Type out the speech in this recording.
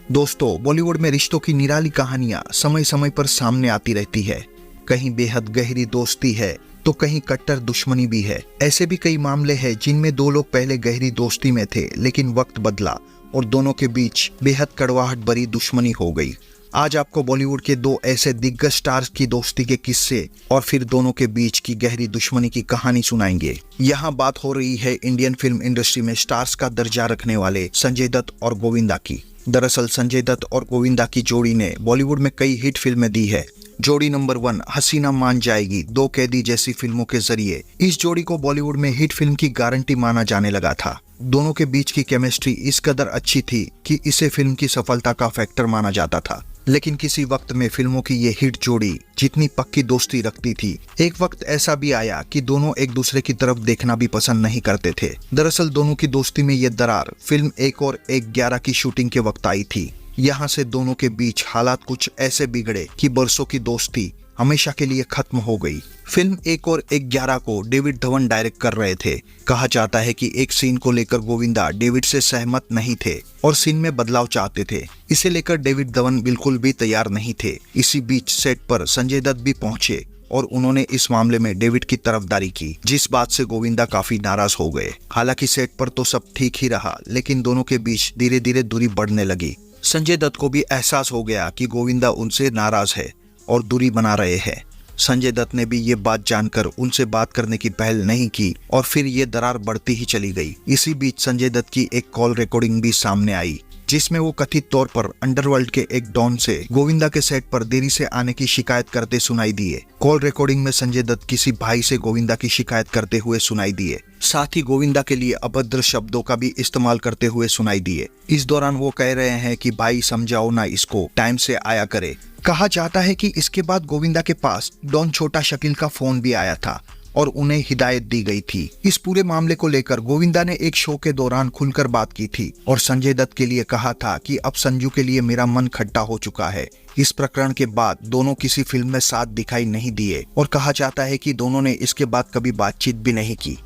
दोस्तों, बॉलीवुड में रिश्तों की निराली कहानियां समय समय पर सामने आती रहती है। कहीं बेहद गहरी दोस्ती है तो कहीं कट्टर दुश्मनी भी है। ऐसे भी कई मामले हैं जिनमें दो लोग पहले गहरी दोस्ती में थे, लेकिन वक्त बदला और दोनों के बीच बेहद कड़वाहट भरी दुश्मनी हो गई। आज आपको बॉलीवुड के दो ऐसे दिग्गज स्टार्स की दोस्ती के किस्से और फिर दोनों के बीच की गहरी दुश्मनी की कहानी सुनाएंगे। यहाँ बात हो रही है इंडियन फिल्म इंडस्ट्री में स्टार्स का दर्जा रखने वाले संजय दत्त और गोविंदा की। दरअसल संजय दत्त और गोविंदा की जोड़ी ने बॉलीवुड में कई हिट फिल्में दी है। जोड़ी नंबर 1 हसीना मान जाएगी, दो कैदी जैसी फिल्मों के जरिए इस जोड़ी को बॉलीवुड में हिट फिल्म की गारंटी माना जाने लगा था। दोनों के बीच की केमिस्ट्री इस कदर अच्छी थी कि इसे फिल्म की सफलता का फैक्टर माना जाता था। लेकिन किसी वक्त में फिल्मों की ये हिट जोड़ी जितनी पक्की दोस्ती रखती थी, एक वक्त ऐसा भी आया कि दोनों एक दूसरे की तरफ देखना भी पसंद नहीं करते थे। दरअसल दोनों की दोस्ती में ये दरार फिल्म 1 और 1/11 की शूटिंग के वक्त आई थी। यहाँ से दोनों के बीच हालात कुछ ऐसे बिगड़े कि बरसों की दोस्ती हमेशा के लिए खत्म हो गई। फिल्म 1 और 1/11 को डेविड धवन डायरेक्ट कर रहे थे। कहा जाता है कि एक सीन को लेकर गोविंदा डेविड से सहमत नहीं थे और सीन में बदलाव चाहते थे। इसे लेकर डेविड धवन बिल्कुल भी तैयार नहीं थे। इसी बीच सेट पर संजय दत्त भी पहुंचे और उन्होंने इस मामले में डेविड की तरफदारी की, जिस बात से गोविंदा काफी नाराज हो गए। हालांकि सेट पर तो सब ठीक ही रहा, लेकिन दोनों के बीच धीरे धीरे दूरी बढ़ने लगी। संजय दत्त को भी एहसास हो गया कि गोविंदा उनसे नाराज है और दूरी बना रहे हैं। संजय दत्त ने भी ये बात जानकर उनसे बात करने की पहल नहीं की और फिर ये दरार बढ़ती ही चली गई। इसी बीच संजय दत्त की एक कॉल रिकॉर्डिंग भी सामने आई, जिसमें वो कथित तौर पर अंडरवर्ल्ड के एक डॉन से गोविंदा के सेट पर देरी से आने की शिकायत करते सुनाई दिए। कॉल रिकॉर्डिंग में संजय दत्त किसी भाई से गोविंदा की शिकायत करते हुए सुनाई दिए, साथ ही गोविंदा के लिए अभद्र शब्दों का भी इस्तेमाल करते हुए सुनाई दिए। इस दौरान वो कह रहे हैं कि भाई समझाओ ना इसको, टाइम से आया करे। कहा जाता है कि इसके बाद गोविंदा के पास डॉन छोटा शकील का फोन भी आया था और उन्हें हिदायत दी गई थी। इस पूरे मामले को लेकर गोविंदा ने एक शो के दौरान खुलकर बात की थी और संजय दत्त के लिए कहा था कि अब संजू के लिए मेरा मन खट्टा हो चुका है। इस प्रकरण के बाद दोनों किसी फिल्म में साथ दिखाई नहीं दिए और कहा जाता है कि दोनों ने इसके बाद कभी बातचीत भी नहीं की।